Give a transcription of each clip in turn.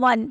1।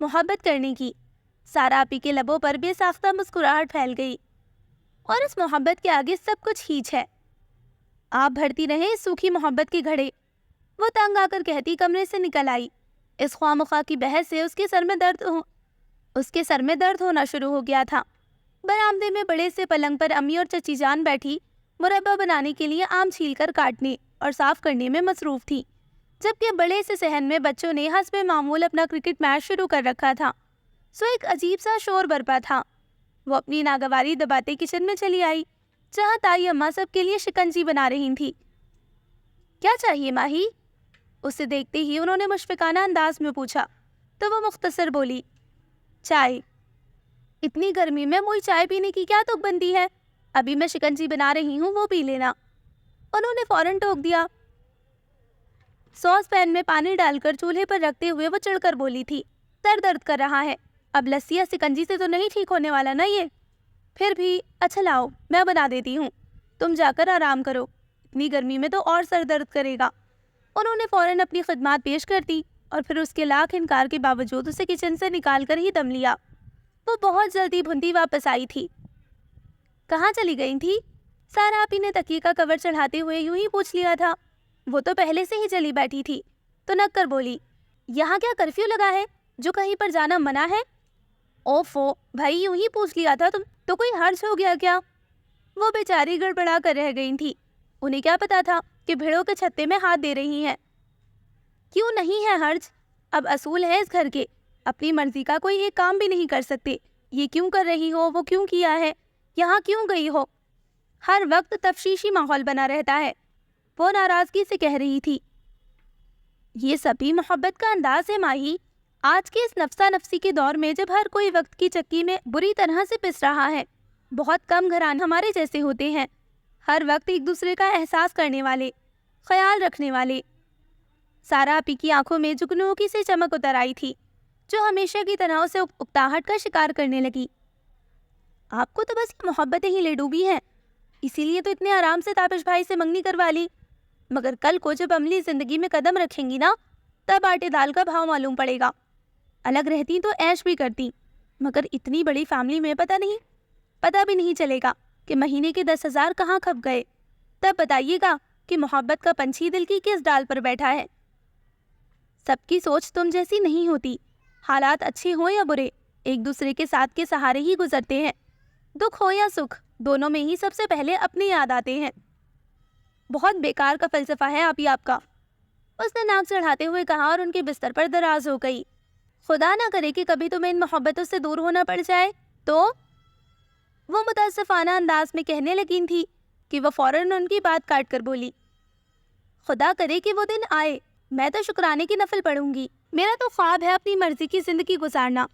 محبت کرنے کی۔ سارا آپی کے لبوں پر بے ساختہ مسکراہٹ پھیل گئی۔ اور اس محبت کے آگے سب کچھ ہیچ ہے۔ آپ بھرتی رہے اس سوکھی محبت کے گھڑے، وہ تنگ آ کر کہتی کمرے سے نکل آئی۔ اس خواہ مخواہ کی بحث سے اس کے سر میں درد ہونا شروع ہو گیا تھا۔ برآمدے میں بڑے سے پلنگ پر امی اور چچی جان بیٹھی مربع بنانے کے لیے آم چھیل کر کاٹنے اور صاف کرنے میں مصروف تھی، جبکہ بڑے سے صحن میں بچوں نے حسب معمول اپنا کرکٹ میچ شروع کر رکھا تھا۔ سو ایک عجیب سا شور برپا تھا۔ وہ اپنی ناگواری دباتے کچن میں چلی آئی، جہاں تائی اماں سب کے لیے شکنجی بنا رہی تھی۔ کیا چاہیے ماہی؟ اسے دیکھتے ہی انہوں نے مشفقانہ انداز میں پوچھا تو وہ مختصر بولی، چائے۔ اتنی گرمی میں مجھے چائے پینے کی کیا تک بنتی ہے؟ ابھی میں شکنجی بنا رہی ہوں، وہ پی لینا۔ انہوں نے فوراً ٹوک دیا۔ سوس پین میں پانی ڈال کر چولہے پر رکھتے ہوئے وہ چڑھ کر بولی تھی، سر درد کر رہا ہے، اب لسی یا شکنجی سے تو نہیں ٹھیک ہونے والا نا یہ؟ پھر بھی اچھا لاؤ میں بنا دیتی ہوں، تم جا کر آرام کرو، اتنی گرمی میں تو اور سر درد کرے گا۔ انہوں نے فوراً اپنی خدمات پیش کر دی اور پھر اس کے لاکھ انکار کے باوجود اسے کچن سے نکال کر ہی دم لیا۔ وہ بہت جلدی بھنتی واپس آئی تھی۔ کہاں چلی گئی تھی؟ سارا آپی نے تکیے کا کور چڑھاتے ہوئے یوں ہی پوچھ لیا تھا۔ وہ تو پہلے سے ہی چلی بیٹھی تھی تو نک کر بولی، یہاں کیا کرفیو لگا ہے جو کہیں پر جانا منع ہے؟ اوفو بھائی، یوں ہی پوچھ لیا تھا، تم تو کوئی حرج ہو گیا کیا؟ وہ بیچاری گڑبڑا کر رہ گئی تھی، انہیں کیا پتا تھا کہ بھیڑوں کے چھتے میں ہاتھ دے رہی ہیں۔ کیوں نہیں ہے حرج؟ اب اصول ہے اس گھر کے، اپنی مرضی کا کوئی ایک کام بھی نہیں کر سکتے۔ یہ کیوں کر رہی ہو، وہ کیوں کیا ہے، یہاں کیوں گئی ہو، ہر وقت تفشیشی ماحول بنا رہتا ہے، وہ ناراضگی سے کہہ رہی تھی۔ یہ سبھی محبت کا انداز ہے ماہی۔ آج کے اس نفسا نفسی کے دور میں جب ہر کوئی وقت کی چکی میں بری طرح سے پس رہا ہے، بہت کم گھرانے ہمارے جیسے ہوتے ہیں، ہر وقت ایک دوسرے کا احساس کرنے والے، خیال رکھنے والے۔ سارا آپی کی آنکھوں میں جگنوکی سے چمک اتر آئی تھی، جو ہمیشہ کی طرح اسے اکتاہٹ کا شکار کرنے لگی۔ آپ کو تو بس یہ محبتیں ہی لے ڈوبی ہیں، اسی لیے تو اتنے آرام سے تابش بھائی سے منگنی کروا لی، مگر کل کو جب عملی زندگی میں قدم رکھیں گی نا، تب آٹے دال کا بھاؤ معلوم پڑے گا۔ الگ رہتی تو عیش بھی کرتی، مگر اتنی بڑی فیملی میں پتہ بھی نہیں چلے گا کہ مہینے کے 10,000 کہاں کھپ گئے۔ تب بتائیے گا کہ محبت کا پنچھی دل کی کس ڈال پر بیٹھا ہے۔ سب کی سوچ تم جیسی نہیں ہوتی، حالات اچھے ہوں یا برے، ایک دوسرے کے ساتھ کے سہارے ہی گزرتے ہیں، دکھ ہو یا سکھ، دونوں میں ہی سب سے پہلے اپنے یاد آتے ہیں۔ بہت بیکار کا فلسفہ ہے آپ کا، اس نے ناک چڑھاتے ہوئے کہا اور ان کے بستر پر دراز ہو گئی۔ خدا نہ کرے کہ کبھی تمہیں ان محبتوں سے دور ہونا پڑ جائے تو؟ وہ متاسفانہ انداز میں کہنے لگی تھی کہ وہ فوراً ان کی بات کاٹ کر بولی، خدا کرے کہ وہ دن آئے، میں تو شکرانے کی نفل پڑھوں گی۔ میرا تو خواب ہے اپنی مرضی کی زندگی گزارنا،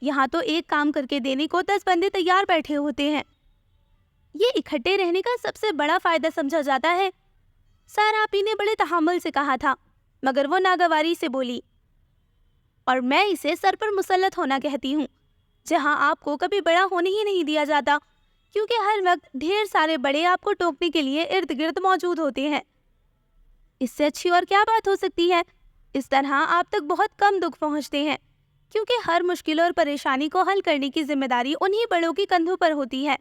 یہاں تو ایک کام کر کے دینے کو 10 بندے تیار بیٹھے ہوتے ہیں۔ یہ اکٹھے رہنے کا سب سے بڑا فائدہ سمجھا جاتا ہے، سارا آپی نے بڑے تحمل سے کہا تھا، مگر وہ ناگواری سے بولی، اور میں اسے سر پر مسلط ہونا کہتی ہوں، جہاں آپ کو کبھی بڑا ہونے ہی نہیں دیا جاتا، کیونکہ ہر وقت ڈھیر سارے بڑے آپ کو ٹوکنے کے لیے ارد گرد موجود ہوتے ہیں۔ اس سے اچھی اور کیا بات ہو سکتی ہے؟ اس طرح آپ تک بہت کم دکھ پہنچتے ہیں، کیونکہ ہر مشکل اور پریشانی کو حل کرنے کی ذمہ داری انہی بڑوں کے کندھوں پر ہوتی ہے۔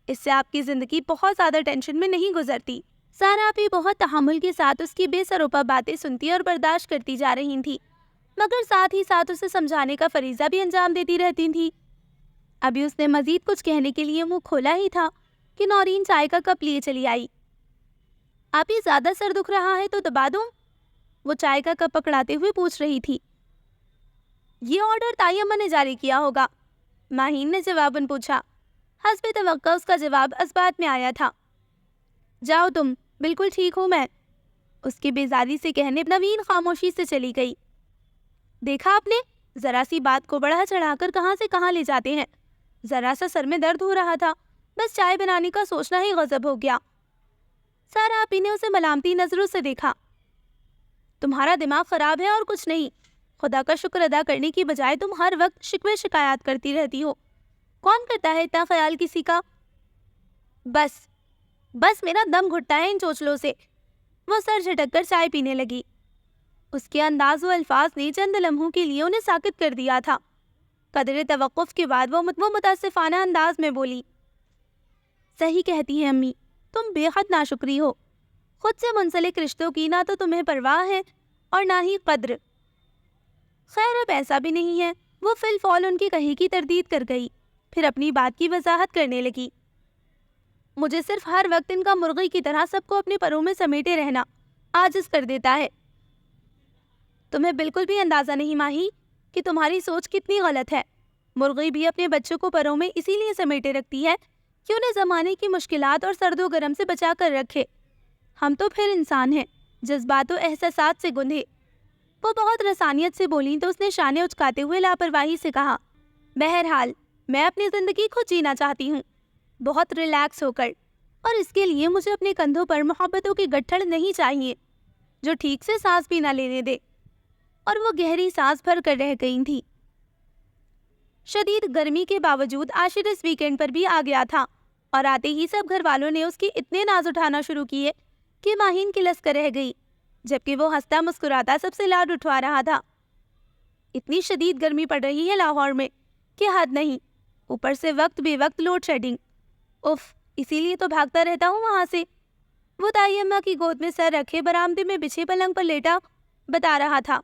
اس سے آپ کی زندگی بہت زیادہ ٹینشن میں نہیں گزرتی۔ سارا آپی بہت تحمل کے ساتھ اس کی بے سروپا باتیں سنتی اور برداشت کرتی جا رہی تھی، مگر ساتھ ہی ساتھ اسے سمجھانے کا فریضہ بھی انجام دیتی رہتی تھی۔ ابھی اس نے مزید کچھ کہنے کے لیے منہ کھولا ہی تھا کہ نورین چائے کا کپ لیے چلی آئی۔ آپی زیادہ سر دکھ رہا ہے تو دبا دوں؟ وہ چائے کا کپ پکڑاتے ہوئے پوچھ رہی تھی۔ یہ آرڈر تائی اماں نے جاری کیا ہوگا، ماہین نے جواباً پوچھا۔ حسب توقع اس کا جواب اثبات میں آیا تھا۔ جاؤ تم، بالکل ٹھیک ہوں میں، اس کی بیزاری سے کہنے نوین خاموشی سے چلی گئی۔ دیکھا آپ نے، ذرا سی بات کو بڑھا چڑھا کر کہاں سے کہاں لے جاتے ہیں۔ ذرا سا سر میں درد ہو رہا تھا، بس چائے بنانے کا سوچنا ہی غضب ہو گیا۔ سارا آپی نے اسے ملامتی نظروں سے دیکھا۔ تمہارا دماغ خراب ہے اور کچھ نہیں، خدا کا شکر ادا کرنے کی بجائے تم ہر وقت شکوے شکایات کرتی رہتی ہو۔ کون کرتا ہے اتنا خیال کسی کا؟ بس میرا دم گھٹتا ہے ان چوچلوں سے۔ وہ سر جھٹک کر چائے پینے لگی۔ اس کے انداز و الفاظ نے چند لمحوں کے لیے انہیں ساکت کر دیا تھا، قدر توقف کے بعد وہ متاسفانہ انداز میں بولی، صحیح کہتی ہے امی، تم بے حد ناشکری ہو۔ خود سے منسلک رشتوں کی نہ تو تمہیں پرواہ ہے اور نہ ہی قدر۔ خیر اب ایسا بھی نہیں ہے۔ وہ فی الفور ان کی کہی کی تردید کر گئی، پھر اپنی بات کی وضاحت کرنے لگی۔ مجھے صرف ہر وقت ان کا مرغی کی طرح سب کو اپنے پروں میں سمیٹے رہنا عاجز کر دیتا ہے۔ تمہیں بالکل بھی اندازہ نہیں ماہی کہ تمہاری سوچ کتنی غلط ہے۔ مرغی بھی اپنے بچوں کو پروں میں اسی لیے سمیٹے رکھتی ہے کہ انہیں زمانے کی مشکلات اور سرد و گرم سے بچا کر رکھے۔ ہم تو پھر انسان ہیں، جذبات و احساسات سے گندھے۔ وہ بہت رسانیت سے بولیں تو اس نے شانے اچکاتے ہوئے لاپرواہی سے کہا، بہرحال میں اپنی زندگی خود جینا چاہتی ہوں، بہت ریلیکس ہو کر، اور اس کے لیے مجھے اپنے کندھوں پر محبتوں کی گٹھڑ نہیں چاہیے جو ٹھیک سے سانس بھی نہ لینے دے۔ اور وہ گہری سانس بھر کر رہ گئی تھی۔ شدید گرمی کے باوجود عاشر اس ویکینڈ پر بھی آ گیا تھا، اور آتے ہی سب گھر والوں نے اس کی اتنے ناز اٹھانا شروع کیے کہ ماہین کلس کر رہ گئی، جبکہ وہ ہنستا مسکراتا سب سے لاڈ اٹھوا رہا تھا۔ اتنی شدید گرمی پڑ رہی ہے لاہور میں کہ حد نہیں، اوپر سے وقت بے وقت لوڈ شیڈنگ۔ اف، اسی لیے تو بھاگتا رہتا ہوں وہاں سے۔ وہ تائی اماں کی گود میں سر رکھے برآمدے میں بچھے پلنگ پر لیٹا بتا رہا تھا،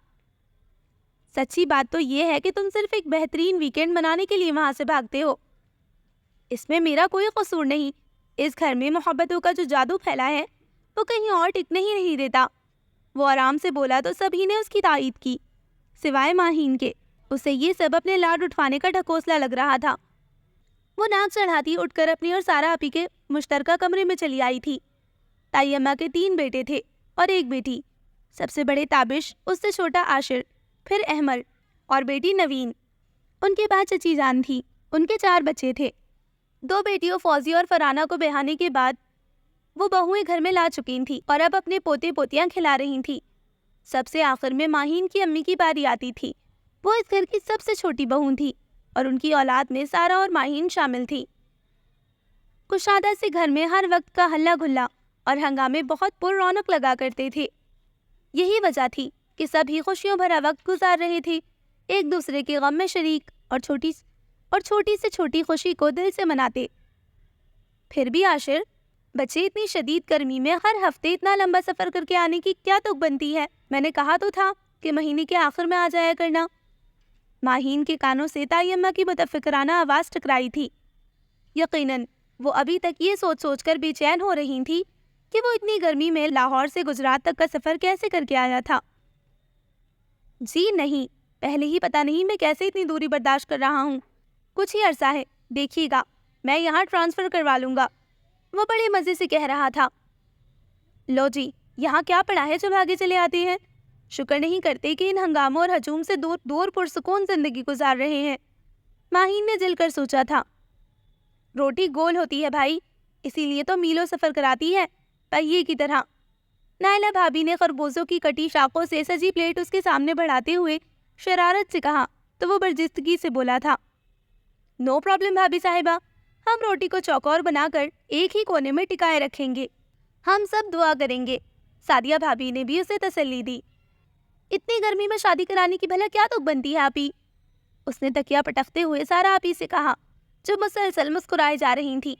سچی بات تو یہ ہے کہ تم صرف ایک بہترین ویکینڈ منانے کے لیے وہاں سے بھاگتے ہو۔ اس میں میرا کوئی قصور نہیں۔ اس گھر میں محبتوں کا جو جادو پھیلا ہے وہ کہیں اور ٹکنے ہی نہیں دیتا۔ وہ آرام سے بولا تو سبھی نے اس کی تائید کی، سوائے ماہین کے۔ اسے یہ سب اپنے لاڈ اٹھوانے کا ڈھکوسلا لگ رہا تھا۔ وہ ناک چڑھاتی اٹھ کر اپنی اور سارا آپی کے مشترکہ کمرے میں چلی آئی تھی۔ تائی اماں کے 3 بیٹے تھے اور ایک بیٹی، سب سے بڑے تابش، اس سے چھوٹا عاشر، پھر احمر اور بیٹی نوین۔ ان کے بعد چچی جان تھی، ان کے 4 بچے تھے۔ 2 بیٹیوں فوزی اور فرانہ کو بہانے کے بعد وہ بہویں گھر میں لا چکی تھیں اور اب اپنے پوتے پوتیاں کھلا رہی تھیں۔ سب سے آخر میں ماہین کی امی کی باری آتی تھی۔ وہ اس گھر کی سب سے چھوٹی بہو تھی اور ان کی اولاد میں سارا اور ماہین شامل تھی۔ کشادہ سے گھر میں ہر وقت کا ہلا گلا اور ہنگامے بہت پر رونق لگا کرتے تھے۔ یہی وجہ تھی کہ سب ہی خوشیوں بھرا وقت گزار رہے تھے، ایک دوسرے کے غم میں شریک، اور چھوٹی سے چھوٹی خوشی کو دل سے مناتے۔ پھر بھی عاشر، بچے اتنی شدید گرمی میں ہر ہفتے اتنا لمبا سفر کر کے آنے کی کیا تک بنتی ہے؟ میں نے کہا تو تھا کہ مہینے کے آخر میں آ جایا کرنا۔ ماہین کے کانوں سے تائی اماں کی متفکرانہ آواز ٹکرائی تھی۔ یقیناً وہ ابھی تک یہ سوچ سوچ کر بے چین ہو رہی تھی کہ وہ اتنی گرمی میں لاہور سے گجرات تک کا سفر کیسے کر کے آیا تھا۔ جی نہیں، پہلے ہی پتہ نہیں میں کیسے اتنی دوری برداشت کر رہا ہوں۔ کچھ ہی عرصہ ہے، دیکھیے گا، میں یہاں ٹرانسفر کروا لوں گا، وہ بڑے مزے سے کہہ رہا تھا۔ لو جی، یہاں کیا پڑا ہے جب آگے چلے آتے ہیں؟ شکر نہیں کرتے کہ ان ہنگاموں اور ہجوم سے دور پرسکون زندگی گزار رہے ہیں، ماہین نے جل کر سوچا تھا۔ روٹی گول ہوتی ہے بھائی، اسی لیے تو میلوں سفر کراتی ہے، پہیے کی طرح۔ نائلہ بھابی نے خربوزوں کی کٹی شاخوں سے سجی پلیٹ اس کے سامنے بڑھاتے ہوئے شرارت سے کہا تو وہ برجستگی سے بولا تھا، نو پرابلم بھابی صاحبہ، ہم روٹی کو چوکور بنا کر ایک ہی کونے میں ٹکائے رکھیں گے، ہم سب دعا کریں گے۔ سعدیہ بھابی نے بھی اسے تسلی دی۔ اتنی گرمی میں شادی کرانے کی بھلا کیا تک بنتی ہے آپی؟ اس نے تکیا پٹکتے ہوئے سارا آپی سے کہا جو مسلسل مسکرائے جا رہی تھی۔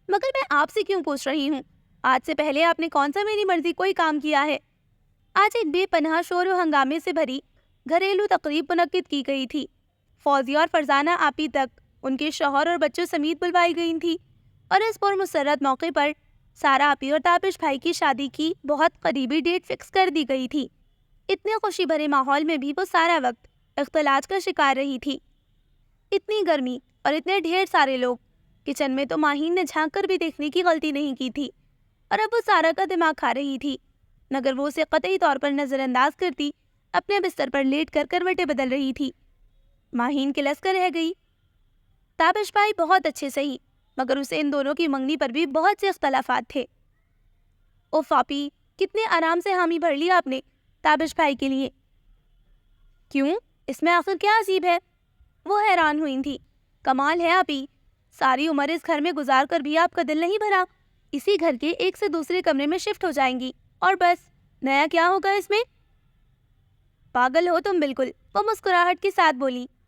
مگر میں آپ سے کیوں پوچھ رہی ہوں؟ آج سے پہلے آپ نے کون سا میری مرضی کوئی کام کیا ہے؟ آج ایک بے پناہ شور و ہنگامے سے بھری گھریلو تقریب منعقد کی گئی تھی۔ فوزی اور فرزانہ آپی تک ان کے شوہر اور بچوں سمیت بلوائی گئی تھی، اور اس پر مسرت موقع پر سارا آپی اور تابش بھائی کی شادی کی بہت قریبی ڈیٹ فکس کر دی گئی تھی۔ اتنے خوشی بھرے ماحول میں بھی وہ سارا وقت اختلاط کا شکار رہی تھی۔ اتنی گرمی اور اتنے ڈھیر سارے لوگ، کچن میں تو ماہین نے جھانک کر بھی دیکھنے کی غلطی نہیں کی تھی، اور اب وہ سارا کا دماغ کھا رہی تھی، مگر وہ اسے قطعی طور پر نظر انداز کرتی اپنے بستر پر لیٹ کر کروٹیں بدل رہی تھی۔ ماہین کلس کر رہ گئی۔ تابش بھائی بہت اچھے سہی، مگر اسے ان دونوں کی منگنی پر بھی بہت سے اختلافات تھے۔ اوف آپی، کتنے آرام سے حامی بھر لیا آپ نے تابش بھائی کے لیے۔ کیوں؟ اس میں آخر کیا عجیب ہے؟ وہ حیران ہوئی تھی۔ کمال ہے آپی، ساری عمر اس گھر میں گزار کر بھی آپ کا دل نہیں بھرا۔ اسی گھر کے ایک سے دوسرے کمرے میں شفٹ ہو جائیں گی اور بس، نیا کیا ہوگا اس میں؟ پاگل ہو تم بالکل، وہ مسکراہٹ کے ساتھ بولی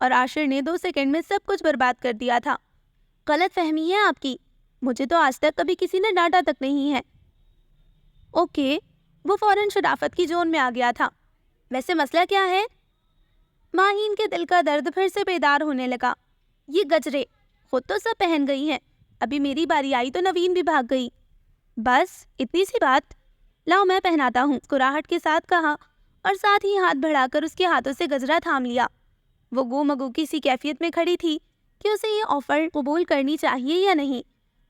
اور عاشر نے 2 سیکنڈ میں سب کچھ برباد کر دیا تھا۔ غلط فہمی ہے آپ کی، مجھے تو آج تک کبھی کسی نے ڈانٹا تک نہیں ہے۔ اوکے، وہ فوراً شرافت کی زون میں آ گیا تھا۔ ویسے مسئلہ کیا ہے؟ ماہین کے دل کا درد پھر سے بیدار ہونے لگا۔ یہ گجرے خود تو سب پہن گئی ہیں، ابھی میری باری آئی تو نوین بھی بھاگ گئی۔ بس اتنی سی بات؟ لاؤ میں پہناتا ہوں، مسکراہٹ کے ساتھ کہا اور ساتھ ہی ہاتھ بڑھا کر اس کے ہاتھوں سے گجرا تھام لیا۔ وہ گو مگو کی سی کیفیت میں کھڑی تھی کہ اسے یہ آفر قبول کرنی چاہیے یا نہیں،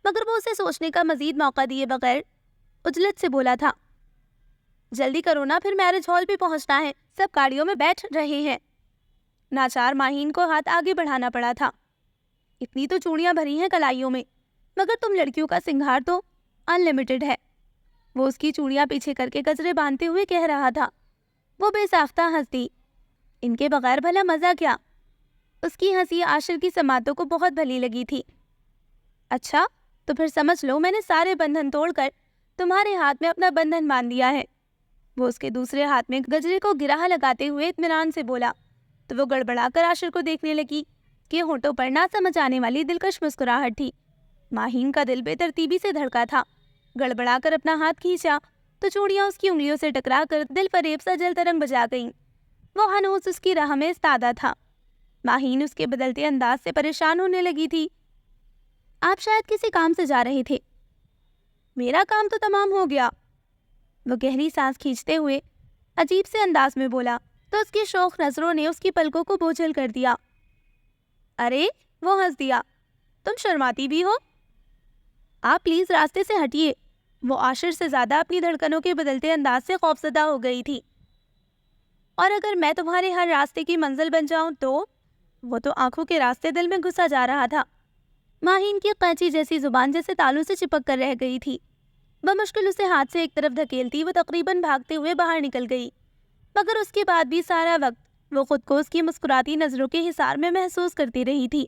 مگر وہ اسے سوچنے کا مزید موقع دیے بغیر عجلت سے بولا تھا، جلدی کرو نا، پھر میرج ہال بھی پہنچنا ہے، سب گاڑیوں میں بیٹھ رہے ہیں۔ ناچار ماہین کو ہاتھ آگے بڑھانا پڑا تھا۔ اتنی تو چوڑیاں بھری ہیں کلائیوں میں، مگر تم لڑکیوں کا سنگھار تو ان لمیٹڈ ہے۔ وہ اس کی چوڑیاں پیچھے کر کے گجرے باندھتے ہوئے کہہ رہا تھا۔ وہ بے ساختہ ہنس دی۔ ان کے بغیر بھلا مزہ کیا؟ اس کی ہنسی عاشر کی سماعتوں کو بہت بھلی لگی تھی۔ اچھا تو پھر سمجھ لو میں نے سارے بندھن توڑ کر تمہارے ہاتھ میں اپنا بندھن باندھ دیا ہے۔ وہ اس کے دوسرے ہاتھ میں گجرے کو گرہ لگاتے ہوئے اطمینان سے بولا تو وہ گڑبڑا کر عاشر کو دیکھنے لگی کہ ہونٹوں پر نہ سمجھ آنے والی دلکش مسکراہٹ تھی۔ ماہین کا دل بے ترتیبی سے دھڑکا تھا۔ گڑبڑا کر اپنا ہاتھ کھینچا تو چوڑیاں اس کی انگلیوں سے ٹکرا کر دل فریب سا جل ترنگ بجا گئیں۔ وہ ہنوز اس کی راہ میں استادہ تھا۔ ماہین اس کے بدلتے انداز سے پریشان ہونے لگی تھی۔ آپ شاید کسی کام سے جا رہے تھے۔ میرا کام تو تمام ہو گیا، وہ گہری سانس کھینچتے ہوئے عجیب سے انداز میں بولا تو اس کی شوخ نظروں نے اس کی پلکوں کو بوجھل کر دیا۔ ارے، وہ ہنس دیا، تم شرماتی بھی ہو؟ آپ پلیز راستے سے ہٹیے۔ وہ عاشر سے زیادہ اپنی دھڑکنوں کے بدلتے انداز سے خوفزدہ ہو گئی تھی۔ اور اگر میں تمہارے ہر راستے کی منزل بن جاؤں تو؟ وہ تو آنکھوں کے راستے دل میں گھسا جا رہا تھا۔ ماہین کی قینچی جیسی زبان جیسے تالوں سے چپک کر رہ گئی تھی۔ بمشکل اسے ہاتھ سے ایک طرف دھکیلتی وہ تقریباً بھاگتے ہوئے باہر نکل گئی، مگر اس کے بعد بھی سارا وقت وہ خود کو اس کی مسکراتی نظروں کے حصار میں محسوس کرتی رہی تھی۔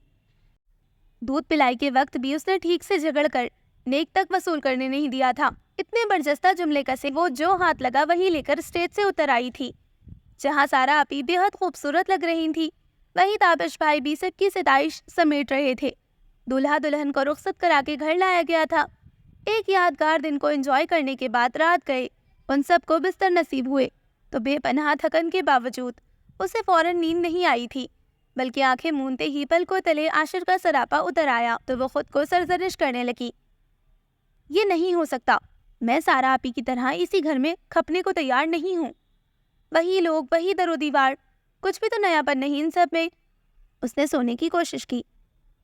دودھ پلائی کے وقت بھی اس نے ٹھیک سے جھگڑ کر نیک تک وصول کرنے نہیں دیا تھا۔ اتنے برجستہ جملے کسے وہ جو ہاتھ لگا وہی لے کر اسٹیج سے اتر آئی تھی۔ جہاں سارا آپی بے حد خوبصورت لگ رہی تھی، وہی تابش بھائی بھی سب کی ستائش سمیٹ رہے تھے۔ دولہا دلہن کو رخصت کرا کے گھر لایا گیا تھا۔ ایک یادگار دن کو انجوائے کرنے کے بعد رات گئے۔ ان سب کو بستر نصیب ہوئے تو بے پناہ تھکن کے باوجود اسے فوراً نیند نہیں آئی تھی، بلکہ آنکھیں مونتے ہی پلکوں تلے عاشر کا سراپا اتر آیا تو وہ خود کو سرزنش کرنے لگی۔ یہ نہیں ہو سکتا، میں سارا آپی کی طرح اسی گھر میں کھپنے کو تیار نہیں ہوں۔ وہی لوگ، وہی در و دیوار، کچھ بھی تو نیا پن نہیں ان سب میں۔ اس نے سونے کی کوشش کی،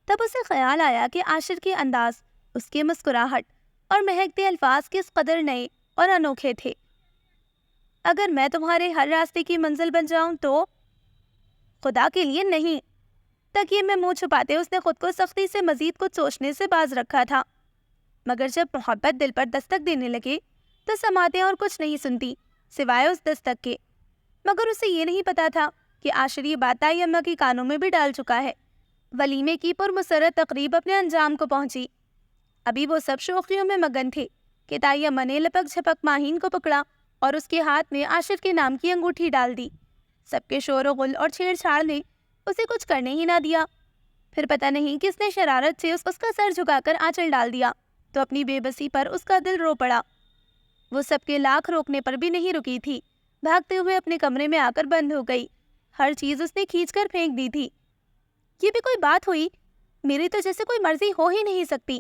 تب اسے خیال آیا کہ عاشر کے انداز، اس کی مسکراہٹ اور مہکتے الفاظ کس قدر نئے اور انوکھے تھے۔ اگر میں تمہارے ہر راستے کی منزل بن جاؤں تو؟ خدا کے لیے نہیں۔ تکیے میں منہ چھپاتے اس نے خود کو سختی سے مزید کچھ سوچنے سے باز رکھا تھا، مگر جب محبت دل پر دستک دینے لگے تو سماعتیں اور کچھ نہیں سنتی سوائے اس دستک کے۔ مگر اسے یہ نہیں پتا تھا کہ عاشر یہ بات تائی اماں کے کانوں میں بھی ڈال چکا ہے۔ ولیمے کی پرمسرت تقریب اپنے انجام کو پہنچی۔ ابھی وہ سب شوخیوں میں مگن تھے کہ تائی اماں نے لپک جھپک ماہین کو پکڑا اور اس کے ہاتھ میں عاشر کے نام کی انگوٹھی ڈال دی۔ سب کے شور و غل اور چھیڑ چھاڑ نے اسے کچھ کرنے ہی نہ دیا۔ پھر پتہ نہیں کس نے شرارت سے اس کا سر جھکا کر آنچل ڈال دیا تو اپنی بے بسی پر اس کا دل رو پڑا۔ وہ سب کے لاکھ روکنے پر بھی نہیں رکی تھی، بھاگتے ہوئے اپنے کمرے میں آ کر بند ہو گئی۔ ہر چیز اس نے کھینچ کر پھینک دی تھی۔ یہ بھی کوئی بات ہوئی؟ میری تو جیسے کوئی مرضی ہو ہی نہیں سکتی۔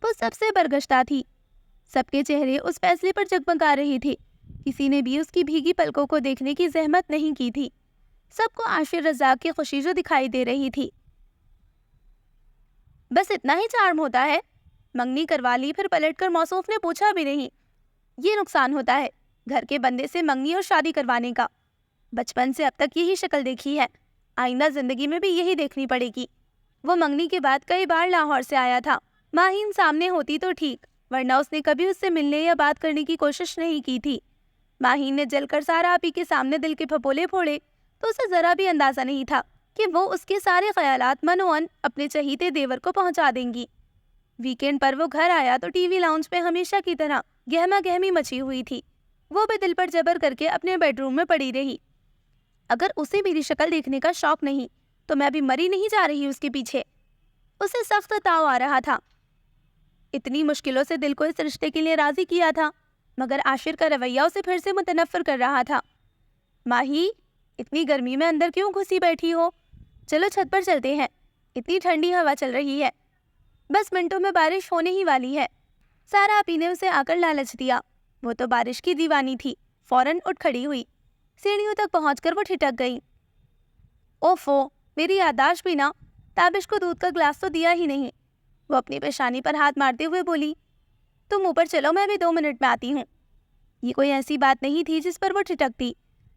وہ سب سے برگشتہ تھی۔ سب کے چہرے اس فیصلے پر جگمگا رہے تھے۔ کسی نے بھی اس کی بھیگی پلکوں کو دیکھنے کی زحمت نہیں کی تھی۔ سب کو عاشر رزاق کی خوشی جو دکھائی دے رہی تھی۔ بس اتنا ہی چارم ہوتا ہے؟ منگنی کروا لی پھر پلٹ کر موصوف نے پوچھا بھی نہیں۔ یہ نقصان ہوتا ہے گھر کے بندے سے منگنی اور شادی کروانے کا۔ بچپن سے اب تک یہی شکل دیکھی ہے، آئندہ زندگی میں بھی یہی دیکھنی پڑے گی۔ وہ منگنی کے بعد کئی بار لاہور سے آیا تھا۔ ماہین سامنے ہوتی تو ٹھیک، ورنہ اس نے کبھی اس سے ملنے یا بات کرنے کی کوشش نہیں کی تھی۔ ماہین نے جل کر سارا آپی کے سامنے دل کے پھپولے پھوڑے تو اسے ذرا بھی اندازہ نہیں تھا کہ وہ اس کے سارے خیالات منوان اپنے چہیتے دیور کو پہنچا دیں گی۔ ویکینڈ پر وہ گھر آیا تو ٹی وی لاؤنج میں ہمیشہ کی طرح گہما گہمی مچی ہوئی تھی۔ وہ بھی دل پر جبر کر کے اپنے بیڈ روم میں پڑی رہی۔ اگر اسے میری شکل دیکھنے کا شوق نہیں تو میں ابھی مری نہیں جا رہی اس کے پیچھے۔ اسے سخت تاؤ آ رہا تھا۔ اتنی مشکلوں سے دل کو اس رشتے کے لیے راضی کیا تھا، مگر عاشر کا رویہ اسے پھر سے متنفر کر رہا تھا۔ ماہی، اتنی گرمی میں اندر کیوں گھسی بیٹھی ہو؟ چلو چھت پر چلتے ہیں، اتنی ٹھنڈی ہوا چل رہی ہے، بس منٹوں میں بارش ہونے ہی والی ہے۔ سارا آپی نے اسے آ کر لالچ دیا۔ وہ تو بارش کی دیوانی تھی، فوراً اٹھ کھڑی ہوئی، سیڑھیوں تک پہنچ کر وہ ٹھٹک گئی۔ اوفو، میری یادداشت بھی نہ، تابش کو دودھ کا گلاس تو دیا ہی نہیں۔ وہ اپنی پیشانی پر ہاتھ مارتے ہوئے بولی، تم اوپر چلو، میں ابھی 2 منٹ میں آتی ہوں۔ یہ کوئی ایسی بات نہیں تھی جس پر وہ ٹھٹکتی،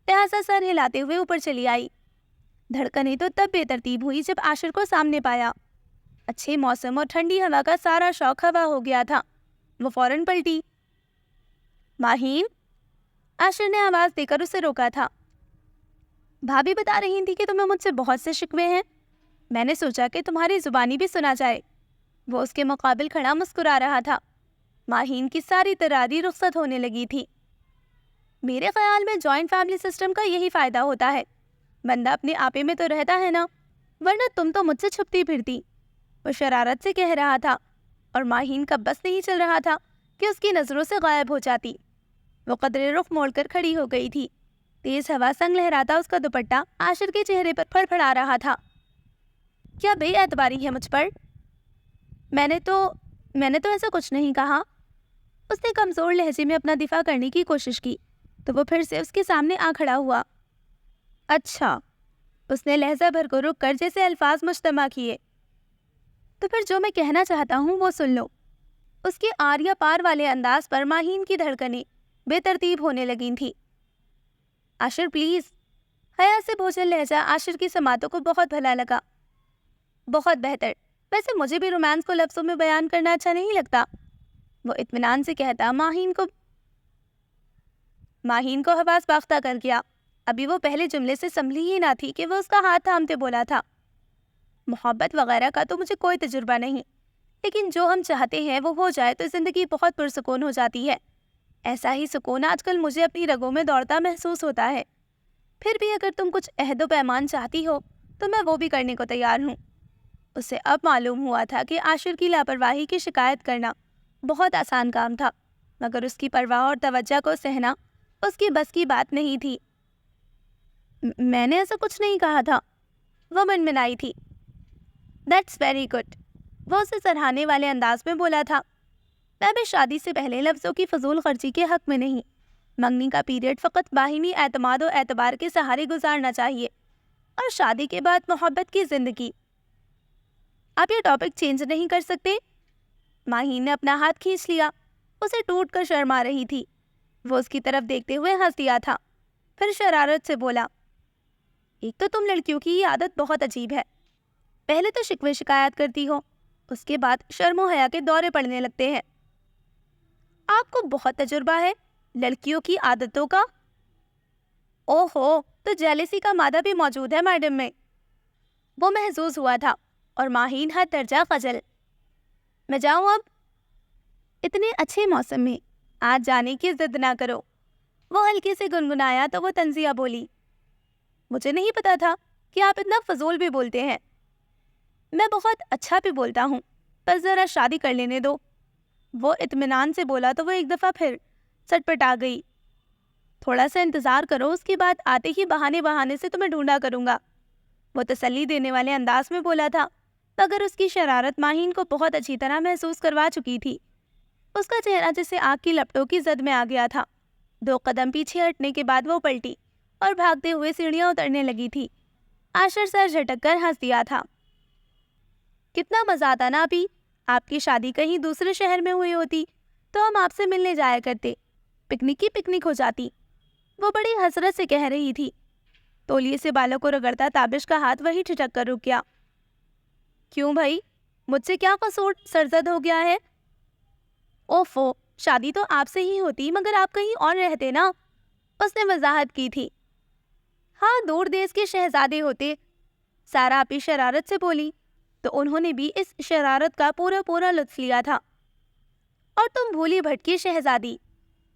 لہٰذا سر ہلاتے ہوئے اوپر چلی آئی۔ دھڑکنیں تو تب بے ترتیب ہوئی جب عاشر کو سامنے پایا۔ اچھے موسم اور ٹھنڈی ہوا کا سارا شوق ہوا ہو گیا تھا۔ وہ فوراً پلٹی۔ ماہین، عاشر نے آواز دے کر اسے روکا تھا۔ بھابھی بتا رہی تھی کہ تمہیں مجھ سے بہت سے شکوے ہیں، میں نے سوچا کہ تمہاری زبانی بھی سنا جائے۔ وہ اس کے مقابل کھڑا مسکرا رہا تھا۔ ماہین کی ساری تراری رخصت ہونے لگی تھی۔ میرے خیال میں جوائنٹ فیملی سسٹم کا یہی فائدہ ہوتا ہے، بندہ اپنے آپے میں تو رہتا ہے نا، ورنہ تم تو مجھ سے چھپتی پھرتی۔ وہ شرارت سے کہہ رہا تھا، اور ماہین کا بس نہیں چل رہا تھا کہ اس کی نظروں سے غائب ہو جاتی۔ وہ قدرے رخ موڑ کر کھڑی ہو گئی تھی۔ تیز ہوا سنگ لہراتا اس کا دوپٹہ عاشر کے چہرے پر پھڑ پھڑا رہا تھا۔ کیا بے اعتباری ہے مجھ پر؟ میں نے تو ایسا کچھ نہیں کہا۔ اس نے کمزور لہجے میں اپنا دفاع کرنے کی کوشش کی تو وہ پھر سے اس کے سامنے آ کھڑا ہوا۔ اچھا، اس نے لہجہ بھر کو رک کر جیسے الفاظ مجتمع کیے، تو پھر جو میں کہنا چاہتا ہوں وہ سن لو۔ اس کے آر یا پار والے انداز پر ماہین کی دھڑکنیں بے ترتیب ہونے لگی تھی۔ عاشر پلیز۔ حیا سے بوجھل لہجہ عاشر کی سماعتوں کو بہت بھلا لگا۔ بہت بہتر، ویسے مجھے بھی رومانس کو لفظوں میں بیان کرنا اچھا نہیں لگتا، وہ اطمینان سے کہتا ماہین کو حواس باختہ کر گیا۔ ابھی وہ پہلے جملے سے سنبھلی ہی نہ تھی کہ وہ اس کا ہاتھ تھامتے بولا تھا، محبت وغیرہ کا تو مجھے کوئی تجربہ نہیں، لیکن جو ہم چاہتے ہیں وہ ہو جائے تو زندگی بہت پرسکون ہو جاتی ہے۔ ایسا ہی سکون آج کل مجھے اپنی رگوں میں دوڑتا محسوس ہوتا ہے۔ پھر بھی اگر تم کچھ عہد و پیمان چاہتی ہو تو میں وہ بھی کرنے کو تیار ہوں۔ اسے اب معلوم ہوا تھا کہ عاشر کی لاپرواہی کی شکایت کرنا بہت آسان کام تھا، مگر اس کی پرواہ اور توجہ کو سہنا اس کی بس کی بات نہیں تھی۔ میں نے ایسا کچھ نہیں کہا تھا، وہ منمنائی تھی۔ دیٹس ویری گڈ، وہ اسے سراہنے والے انداز میں بولا تھا۔ میں بھی شادی سے پہلے لفظوں کی فضول خرچی کے حق میں نہیں۔ منگنی کا پیریڈ فقط باہمی اعتماد و اعتبار کے سہارے گزارنا چاہیے، اور شادی کے بعد محبت کی زندگی۔ آپ یہ ٹاپک چینج نہیں کر سکتے؟ ماہین نے اپنا ہاتھ کھینچ لیا، اسے ٹوٹ کر شرم آ رہی تھی۔ وہ اس کی طرف دیکھتے ہوئے ہنس دیا تھا، پھر شرارت سے بولا، ایک تو تم لڑکیوں کی یہ عادت بہت عجیب ہے، پہلے تو شکوے شکایت کرتی ہو، اس کے بعد شرم و حیا کے دورے پڑنے لگتے ہیں۔ آپ کو بہت تجربہ ہے لڑکیوں کی عادتوں کا۔ اوہو، تو جیلسی کا مادہ بھی موجود ہے میڈم میں۔ وہ محظوظ ہوا تھا، اور ماہین حد درجہ خجل۔ میں جاؤں اب؟ اتنے اچھے موسم میں آج جانے کی ضد نہ کرو، وہ ہلکے سے گنگنایا تو وہ تنزیہ بولی، مجھے نہیں پتا تھا کہ آپ اتنا فضول بھی بولتے ہیں۔ میں بہت اچھا بھی بولتا ہوں، بس ذرا شادی کر لینے دو، وہ اطمینان سے بولا تو وہ ایک دفعہ پھر سٹ پٹا گئی۔ تھوڑا سا انتظار کرو، اس کے بعد آتے ہی بہانے سے تمہیں ڈھونڈا کروں گا، وہ تسلی دینے والے انداز میں بولا تھا، مگر اس کی شرارت ماہین کو بہت اچھی طرح محسوس کروا چکی تھی۔ اس کا چہرہ جیسے آگ کی لپٹوں کی زد میں آ گیا تھا۔ 2 قدم پیچھے ہٹنے کے بعد وہ پلٹی اور بھاگتے ہوئے سیڑھیاں اترنے لگی تھی۔ عاشر سر جھٹک کر ہنس دیا تھا۔ کتنا مزہ آتا نا ابھی، آپ کی شادی کہیں دوسرے شہر میں ہوئی ہوتی تو ہم آپ سے ملنے جایا کرتے، پکنک کی پکنک ہو جاتی، وہ بڑی حسرت سے کہہ رہی تھی۔ تولیے سے بالوں کو رگڑتا تابش کا ہاتھ وہی ٹھٹک کر رک گیا۔ کیوں بھائی، مجھ سے کیا قصور سرزد ہو گیا ہے؟ اوفو، شادی تو آپ سے ہی ہوتی مگر آپ کہیں اور رہتے نا، اس نے وضاحت کی تھی۔ ہاں، دور دیس کے شہزادے ہوتے، سارا آپی شرارت سے بولی، تو انہوں نے بھی اس شرارت کا پورا لطف لیا تھا۔ اور تم بھولی بھٹکی شہزادی،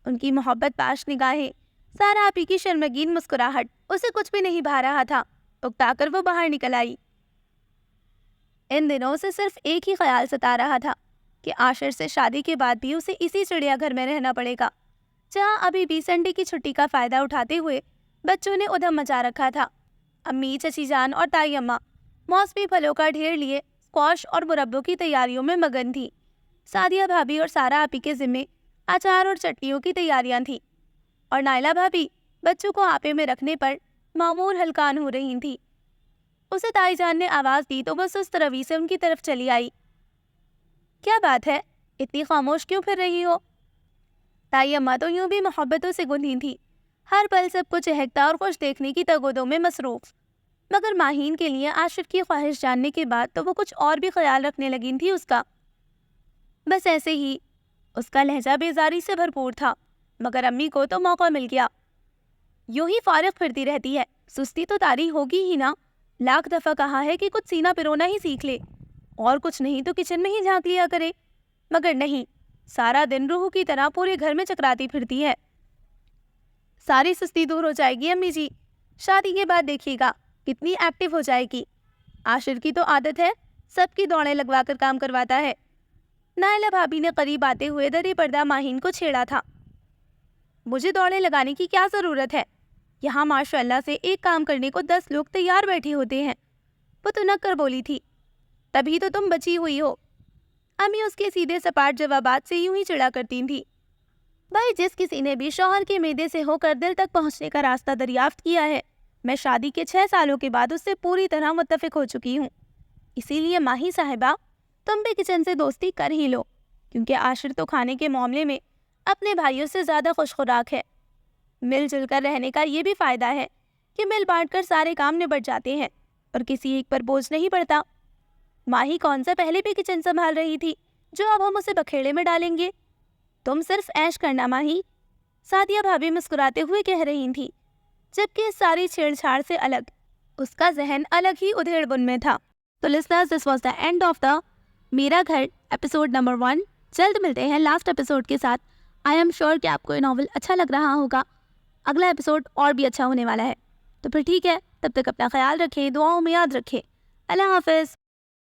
ان کی محبت پاش نگاہیں، سارا آپی کی شرمگین مسکراہٹ، اسے کچھ بھی نہیں بھا رہا تھا۔ اکتا کر وہ باہر نکل آئی۔ ان دنوں اسے صرف ایک ہی خیال ستا رہا تھا کہ عاشر سے شادی کے بعد بھی اسے اسی چڑیا گھر میں رہنا پڑے گا، جہاں ابھی بھی سنڈے کی چھٹی کا فائدہ اٹھاتے ہوئے بچوں نے ادھم مچا رکھا تھا۔ امی، چچی جان اور تائی اماں موسمی پھلوں کا ڈھیر لیے اسکواش اور مربوں کی تیاریوں میں مگن تھی۔ سعدیہ بھابھی اور سارا آپی کے ذمے اچار اور چٹنیوں کی تیاریاں تھیں، اور نائلہ بھابھی بچوں کو آپے میں رکھنے پر معمول ہلکان ہو رہی تھی۔ اسے تائی جان نے آواز دی تو وہ سست روی سے ان کی طرف چلی آئی۔ کیا بات ہے، اتنی خاموش کیوں پھر رہی ہو؟ تائی اماں تو یوں بھی محبتوں سے گندھی تھی، ہر پل سب کو چہکتا اور خوش دیکھنے کی تگودوں میں مصروف، مگر ماہین کے لیے عاشق کی خواہش جاننے کے بعد تو وہ کچھ اور بھی خیال رکھنے لگی تھی اس کا۔ بس ایسے ہی اس کا لہجہ بیزاری سے بھرپور تھا، مگر امی کو تو موقع مل گیا۔ یوں ہی فارغ پھرتی رہتی ہے، سستی تو تاری ہوگی ہی نا، لاکھ دفعہ کہا ہے کہ کچھ سینہ پرونا ہی سیکھ لے، اور کچھ نہیں تو کچن میں ہی جھانک لیا کرے، مگر نہیں، سارا دن روح کی طرح پورے گھر میں چکراتی پھرتی ہے۔ ساری سستی دور ہو جائے گی امی جی، شادی کے بعد دیکھیے گا کتنی ایکٹیو ہو جائے گی۔ عاشر کی تو عادت ہے سب کی دوڑیں لگوا کر کام کرواتا ہے۔ نائلہ بھابھی نے قریب آتے ہوئے دری پردہ ماہین کو چھیڑا تھا۔ مجھے دوڑیں لگانے کی کیا ضرورت ہے؟ یہاں ماشاء اللہ سے ایک کام کرنے کو 10 لوگ تیار بیٹھے ہوتے ہیں۔ وہ تنک کر بولی تھی۔ تبھی تو تم بچی ہوئی ہو۔ امی اس کے سیدھے سپاٹ جوابات سے یوں ہی چڑا کرتی تھی۔ بھائی، جس کسی نے بھی شوہر کے معدے سے ہو کر دل تک پہنچنے کا راستہ دریافت کیا ہے، میں شادی کے 6 سالوں کے بعد اس سے پوری طرح متفق ہو چکی ہوں۔ اسی لیے ماہی صاحبہ، تم بھی کچن سے دوستی کر ہی لو، کیونکہ عاشر تو کھانے کے معاملے میں اپنے بھائیوں سے زیادہ خوش خوراک ہے۔ مل جل کر رہنے کا یہ بھی فائدہ ہے کہ مل بانٹ کر سارے کام نبٹ جاتے ہیں اور کسی ایک پر بوجھ نہیں پڑتا۔ ماہی کون سا پہلے بھی کچن سنبھال رہی تھی جو اب ہم اسے بکھیڑے میں ڈالیں گے؟ تم صرف عیش کرنا ماہی، سعدیہ بھابھی مسکراتے ہوئے کہہ رہی تھی، جبکہ اس ساری چھیڑ چھاڑ سے الگ اس کا ذہن الگ ہی ادھیڑ بن میں تھا۔ تو listeners, this was the and of the میرا گھر ایپیسوڈ نمبر 1۔ جلد ملتے ہیں لاسٹ ایپیسوڈ کے ساتھ۔ آئی ایم شیور کہ آپ کو یہ ناول اچھا لگ رہا ہوگا، اگلا ایپیسوڈ اور بھی اچھا ہونے والا ہے۔ تو پھر ٹھیک ہے، تب تک اپنا خیال رکھیں، دعاؤں میں یاد رکھیں۔ اللہ حافظ۔